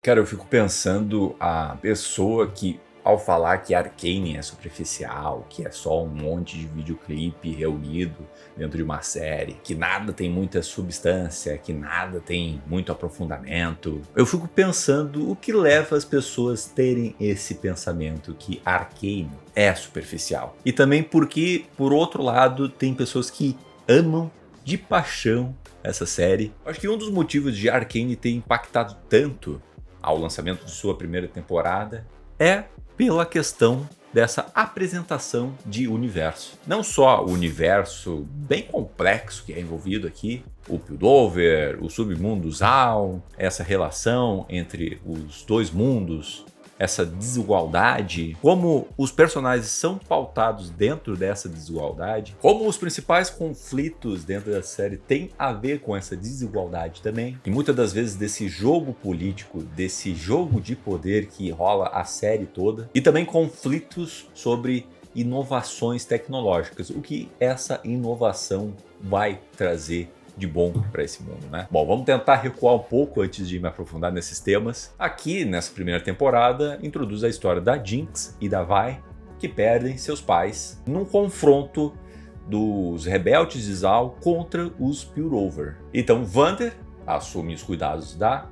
Cara, eu fico pensando a pessoa que, ao falar que Arcane é superficial, que é só um monte de videoclipe reunido dentro de uma série, que nada tem muita substância, que nada tem muito aprofundamento. Eu fico pensando o que leva as pessoas a terem esse pensamento que Arcane é superficial. E também porque, por outro lado, tem pessoas que amam de paixão essa série. Acho que um dos motivos de Arcane ter impactado tanto ao lançamento de sua primeira temporada é pela questão dessa apresentação de universo. Não só o universo bem complexo que é envolvido aqui, o Piltover, o submundo Zal, essa relação entre os dois mundos, essa desigualdade, como os personagens são pautados dentro dessa desigualdade, como os principais conflitos dentro da série têm a ver com essa desigualdade também, e muitas das vezes desse jogo político, desse jogo de poder que rola a série toda, e também conflitos sobre inovações tecnológicas, o que essa inovação vai trazer de bom para esse mundo, né? Bom, vamos tentar recuar um pouco antes de me aprofundar nesses temas. Aqui, nessa primeira temporada, introduz a história da Jinx e da Vi, que perdem seus pais num confronto dos rebeldes de Zal contra os Piltover. Então, Vander assume os cuidados das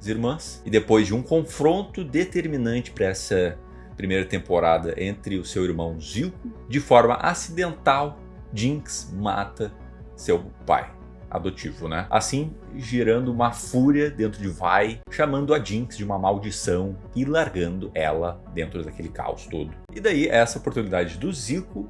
irmãs, e depois de um confronto determinante para essa primeira temporada entre o seu irmão Zilko, de forma acidental, Jinx mata seu pai adotivo, né? Assim, gerando uma fúria dentro de Vi, chamando a Jinx de uma maldição e largando ela dentro daquele caos todo. E daí, essa oportunidade do Zilko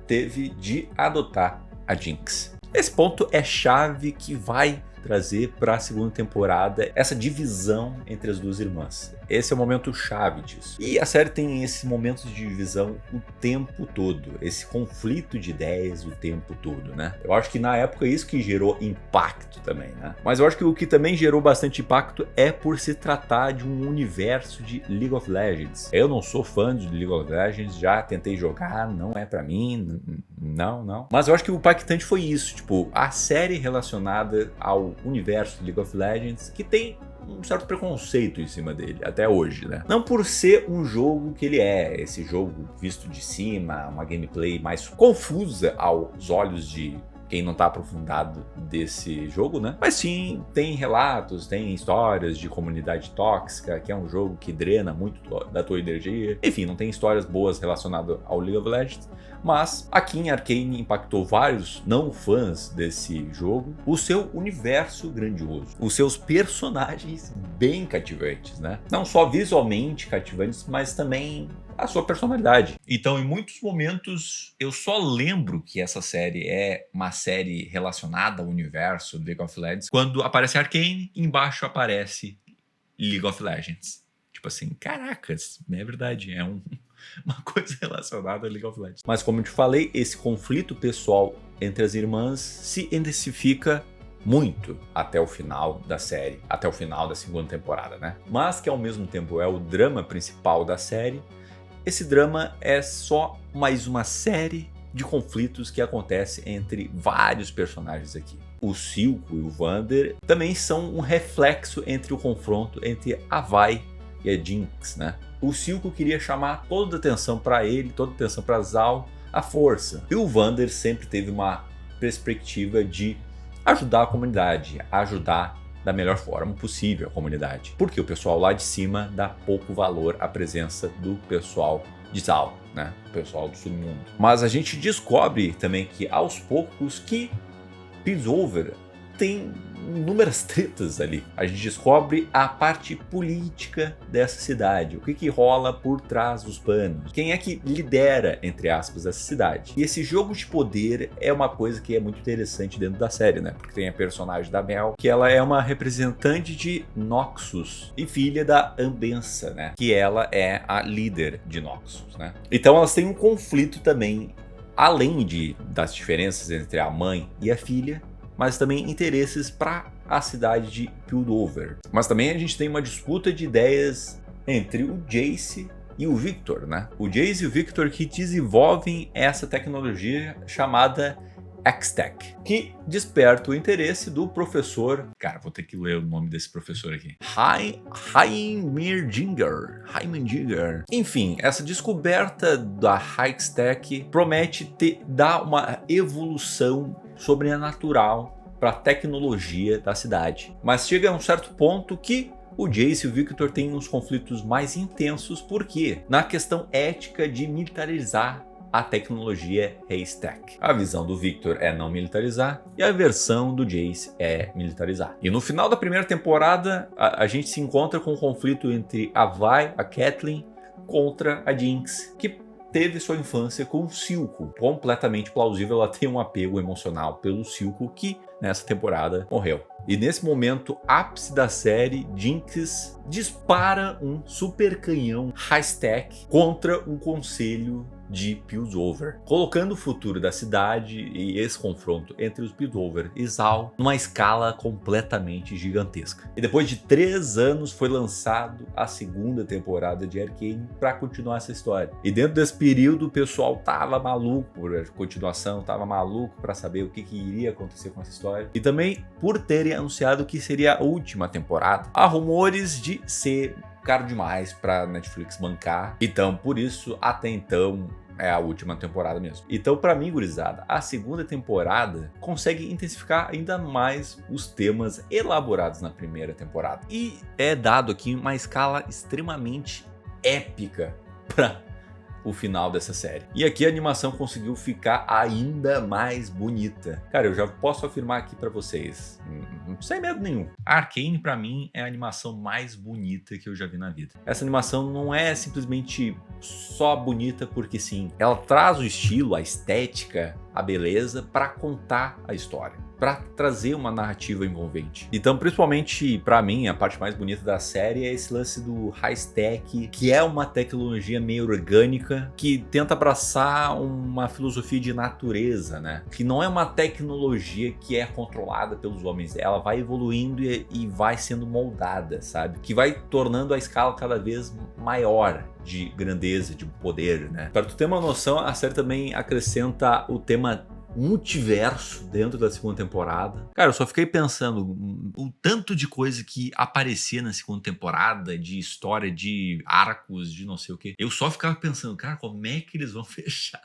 teve de adotar a Jinx. Esse ponto é chave que vai trazer para a segunda temporada essa divisão entre as duas irmãs. Esse é o momento chave disso. E a série tem esses momentos de divisão o tempo todo, esse conflito de ideias o tempo todo, né? Eu acho que na época isso que gerou impacto também, né? Mas eu acho que o que também gerou bastante impacto é por se tratar de um universo de League of Legends. Eu não sou fã de League of Legends, já tentei jogar, não é pra mim, não. Mas eu acho que o impactante foi isso, tipo, a série relacionada ao universo de League of Legends, que tem um certo preconceito em cima dele, até hoje, né? Não por ser um jogo que ele é, esse jogo visto de cima, uma gameplay mais confusa aos olhos de quem não tá aprofundado desse jogo, né? Mas sim, tem relatos, tem histórias de comunidade tóxica, que é um jogo que drena muito da tua energia. Enfim, não tem histórias boas relacionadas ao League of Legends. Mas aqui em Arcane impactou vários não fãs desse jogo, o seu universo grandioso, os seus personagens bem cativantes, né? Não só visualmente cativantes, mas também a sua personalidade. Então, em muitos momentos, eu só lembro que essa série é uma série relacionada ao universo do League of Legends quando aparece Arcane e embaixo aparece League of Legends. Tipo assim, caracas, é verdade, é uma coisa relacionada a League of Legends. Mas como eu te falei, esse conflito pessoal entre as irmãs se intensifica muito até o final da série, até o final da segunda temporada, né? Mas que ao mesmo tempo é o drama principal da série, esse drama é só mais uma série de conflitos que acontece entre vários personagens aqui. O Zilko e o Vander também são um reflexo entre o confronto entre a Vi e a Jinx, né? O Zilko queria chamar toda a atenção para ele, toda a atenção para Zal, a força. E o Vander sempre teve uma perspectiva de ajudar a comunidade, ajudar da melhor forma possível a comunidade. Porque o pessoal lá de cima dá pouco valor à presença do pessoal de Zal, né? O pessoal do submundo. Mas a gente descobre também que aos poucos que Piltover tem inúmeras tretas ali. A gente descobre a parte política dessa cidade, o que rola por trás dos panos, quem é que lidera, entre aspas, essa cidade. E esse jogo de poder é uma coisa que é muito interessante dentro da série, né? Porque tem a personagem da Mel, que ela é uma representante de Noxus e filha da Ambensa, né? Que ela é a líder de Noxus, né? Então elas têm um conflito também, além das diferenças entre a mãe e a filha, mas também interesses para a cidade de Piltover. Mas também a gente tem uma disputa de ideias entre o Jace e o Victor, né? O Jace e o Victor que desenvolvem essa tecnologia chamada X-Tech, que desperta o interesse do professor... Cara, vou ter que ler o nome desse professor aqui. Heimerdinger. Enfim, essa descoberta da X-Tech promete dar uma evolução sobrenatural para a tecnologia da cidade. Mas chega a um certo ponto que o Jace e o Victor têm uns conflitos mais intensos, porque na questão ética de militarizar a tecnologia Haystack. A visão do Victor é não militarizar e a versão do Jace é militarizar. E no final da primeira temporada, a gente se encontra com um conflito entre a Vi, a Kathleen, contra a Jinx, que teve sua infância com o Silco. Completamente plausível ela ter um apego emocional pelo Silco, que nessa temporada morreu. E nesse momento ápice da série, Jinx dispara um super canhão Haystack contra um conselho de Piltover, colocando o futuro da cidade e esse confronto entre os Piltover e Zal numa escala completamente gigantesca. E depois de 3 anos foi lançado a segunda temporada de Arcane para continuar essa história. E dentro desse período o pessoal tava maluco por a continuação, tava maluco para saber o que iria acontecer com essa história. E também por terem anunciado que seria a última temporada. Há rumores de ser caro demais para Netflix bancar, então por isso até então é a última temporada mesmo. Então para mim, gurizada, a segunda temporada consegue intensificar ainda mais os temas elaborados na primeira temporada e é dado aqui uma escala extremamente épica para o final dessa série. E aqui a animação conseguiu ficar ainda mais bonita. Cara, eu já posso afirmar aqui pra vocês, sem medo nenhum, a Arcane pra mim é a animação mais bonita que eu já vi na vida. Essa animação não é simplesmente só bonita porque sim. Ela traz o estilo, a estética, a beleza pra contar a história, para trazer uma narrativa envolvente. Então, principalmente para mim, a parte mais bonita da série é esse lance do Haystack, que é uma tecnologia meio orgânica, que tenta abraçar uma filosofia de natureza, né? Que não é uma tecnologia que é controlada pelos homens, ela vai evoluindo e vai sendo moldada, sabe? Que vai tornando a escala cada vez maior de grandeza, de poder, né? Para tu ter uma noção, a série também acrescenta o tema multiverso dentro da segunda temporada. Cara, eu só fiquei pensando o tanto de coisa que aparecia na segunda temporada, de história, de arcos, de não sei o que. Eu só ficava pensando, cara, como é que eles vão fechar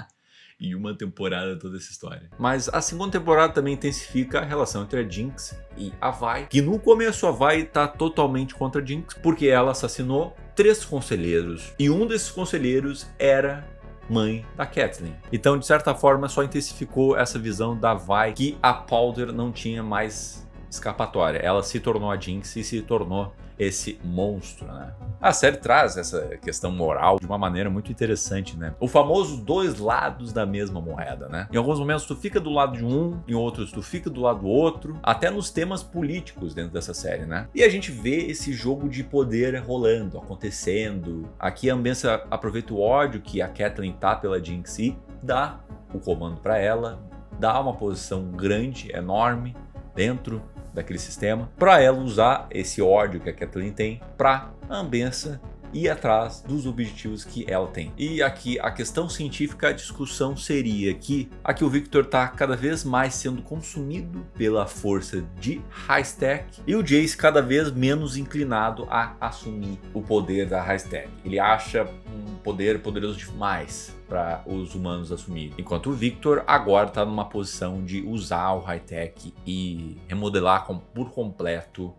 em uma temporada toda essa história? Mas a segunda temporada também intensifica a relação entre a Jinx e a Vi, que no começo a Vi tá totalmente contra a Jinx, porque ela assassinou 3 conselheiros, e um desses conselheiros era mãe da Kathleen. Então, de certa forma, só intensificou essa visão da Vi que a Powder não tinha mais escapatória. Ela se tornou a Jinx e se tornou esse monstro, né? A série traz essa questão moral de uma maneira muito interessante, né? O famoso 2 lados da mesma moeda, né? Em alguns momentos tu fica do lado de um, em outros tu fica do lado do outro, até nos temas políticos dentro dessa série, né? E a gente vê esse jogo de poder rolando, acontecendo. Aqui a Ambiência aproveita o ódio que a Kathleen tá pela Jinx e dá o comando para ela, dá uma posição grande, enorme dentro daquele sistema, para ela usar esse ódio que a Kathleen tem para a Ambiência ir atrás dos objetivos que ela tem. E aqui a questão científica, a discussão seria que aqui o Victor está cada vez mais sendo consumido pela força de Haystack e o Jace cada vez menos inclinado a assumir o poder da Haystack. Ele acha um poder poderoso demais para os humanos assumirem. Enquanto o Victor agora está numa posição de usar o Haystack e remodelar por completo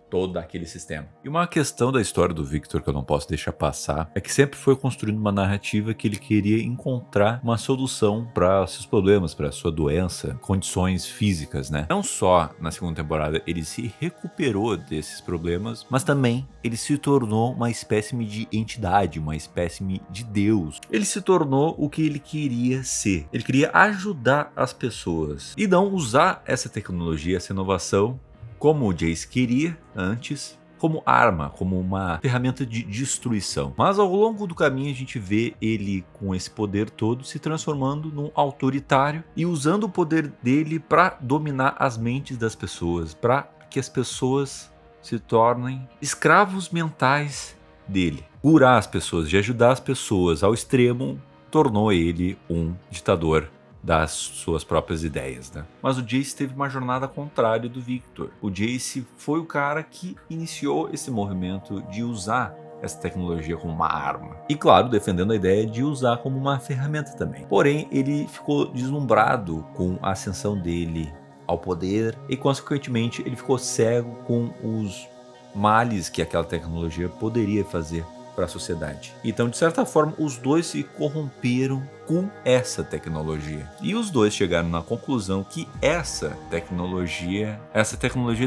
todo aquele sistema. E uma questão da história do Victor que eu não posso deixar passar é que sempre foi construindo uma narrativa que ele queria encontrar uma solução para seus problemas, para sua doença, condições físicas, né? Não só na segunda temporada ele se recuperou desses problemas, mas também ele se tornou uma espécime de entidade, uma espécime de Deus. Ele se tornou o que ele queria ser. Ele queria ajudar as pessoas e não usar essa tecnologia, essa inovação, como o Jace queria antes, como arma, como uma ferramenta de destruição. Mas ao longo do caminho a gente vê ele com esse poder todo se transformando num autoritário e usando o poder dele para dominar as mentes das pessoas, para que as pessoas se tornem escravos mentais dele. Curar as pessoas, de ajudar as pessoas ao extremo, tornou ele um ditador das suas próprias ideias, né? Mas o Jace teve uma jornada contrária do Victor. O Jace foi o cara que iniciou esse movimento de usar essa tecnologia como uma arma. E claro, defendendo a ideia de usar como uma ferramenta também. Porém, ele ficou deslumbrado com a ascensão dele ao poder e, consequentemente, ele ficou cego com os males que aquela tecnologia poderia fazer para a sociedade. Então, de certa forma, os dois se corromperam com essa tecnologia. E os dois chegaram na conclusão que essa tecnologia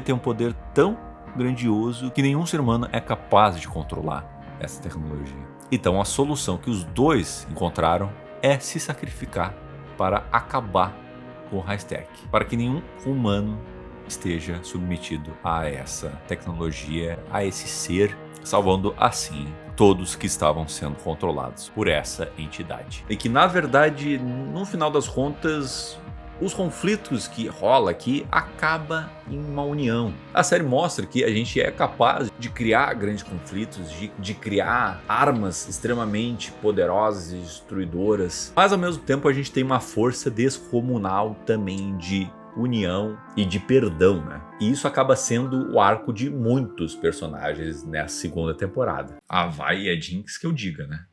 tem um poder tão grandioso que nenhum ser humano é capaz de controlar essa tecnologia. Então, a solução que os dois encontraram é se sacrificar para acabar com o Haystack, para que nenhum humano esteja submetido a essa tecnologia, a esse ser, salvando assim todos que estavam sendo controlados por essa entidade. E que, na verdade, no final das contas, os conflitos que rola aqui acaba em uma união. A série mostra que a gente é capaz de criar grandes conflitos, de criar armas extremamente poderosas e destruidoras, mas ao mesmo tempo a gente tem uma força descomunal também de união e de perdão, né? E isso acaba sendo o arco de muitos personagens nessa segunda temporada. A Vi e a Jinx que eu diga, né?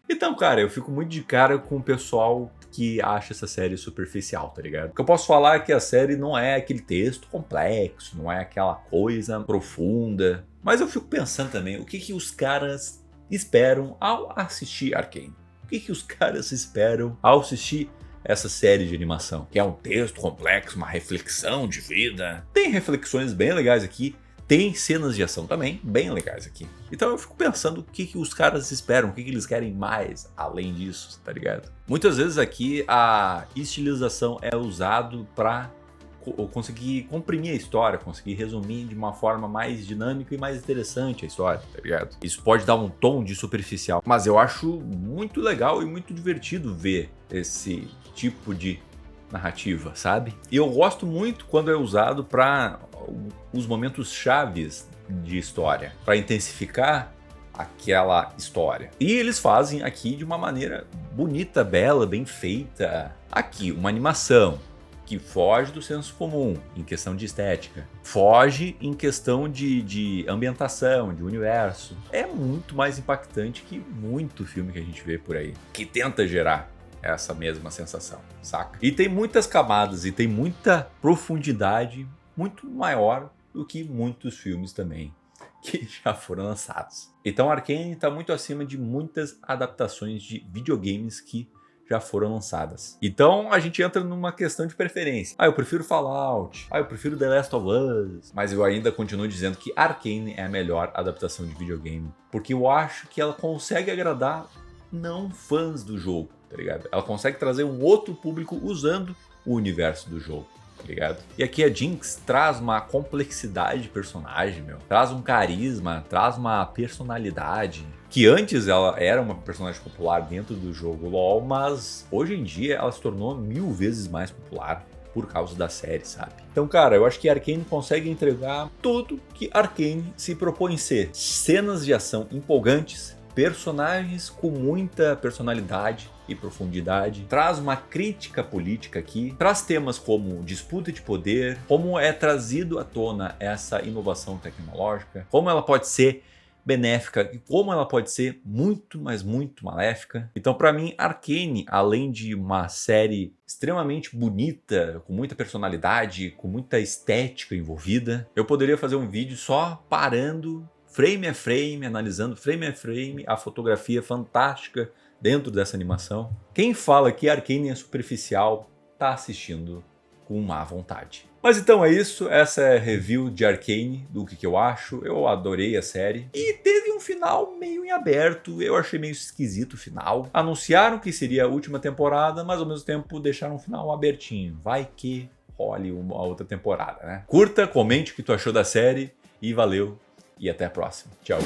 Então, cara, eu fico muito de cara com o pessoal que acha essa série superficial, tá ligado? O que eu posso falar é que a série não é aquele texto complexo, não é aquela coisa profunda. Mas eu fico pensando também, o que os caras esperam ao assistir Arcane? O que os caras esperam ao assistir essa série de animação? Que é um texto complexo, uma reflexão de vida. Tem reflexões bem legais aqui. Tem cenas de ação também bem legais aqui. Então eu fico pensando o que os caras esperam, o que eles querem mais além disso, tá ligado? Muitas vezes aqui a estilização é usado para conseguir comprimir a história, conseguir resumir de uma forma mais dinâmica e mais interessante a história, tá ligado? Isso pode dar um tom de superficial, mas eu acho muito legal e muito divertido ver esse tipo de narrativa, sabe? E eu gosto muito quando é usado para os momentos chaves de história, para intensificar aquela história. E eles fazem aqui de uma maneira bonita, bela, bem feita. Aqui, uma animação que foge do senso comum em questão de estética, foge em questão de ambientação, de universo. É muito mais impactante que muito filme que a gente vê por aí, que tenta gerar essa mesma sensação, saca? E tem muitas camadas e tem muita profundidade muito maior do que muitos filmes também que já foram lançados. Então Arcane está muito acima de muitas adaptações de videogames que já foram lançadas. Então a gente entra numa questão de preferência. Eu prefiro Fallout, eu prefiro The Last of Us, mas eu ainda continuo dizendo que Arcane é a melhor adaptação de videogame, porque eu acho que ela consegue agradar não fãs do jogo, tá ligado? Ela consegue trazer um outro público usando o universo do jogo, tá ligado? E aqui a Jinx traz uma complexidade de personagem, traz um carisma, traz uma personalidade, que antes ela era uma personagem popular dentro do jogo LoL, mas hoje em dia ela se tornou 1000 vezes mais popular por causa da série, sabe? Então, cara, eu acho que Arcane consegue entregar tudo que Arcane se propõe ser. Cenas de ação empolgantes, personagens com muita personalidade e profundidade, traz uma crítica política aqui, traz temas como disputa de poder, como é trazido à tona essa inovação tecnológica, como ela pode ser benéfica e como ela pode ser muito, mas muito maléfica. Então, para mim, Arcane, além de uma série extremamente bonita, com muita personalidade, com muita estética envolvida, eu poderia fazer um vídeo só parando frame a frame, analisando frame a frame a fotografia fantástica dentro dessa animação. Quem fala que Arcane é superficial tá assistindo com má vontade. Mas então é isso, essa é a review de Arcane, do que eu acho. Eu adorei a série e teve um final meio em aberto, eu achei meio esquisito o final. Anunciaram que seria a última temporada, mas ao mesmo tempo deixaram um final abertinho. Vai que role uma outra temporada, né? Curta, comente o que tu achou da série e valeu! E até a próxima. Tchau.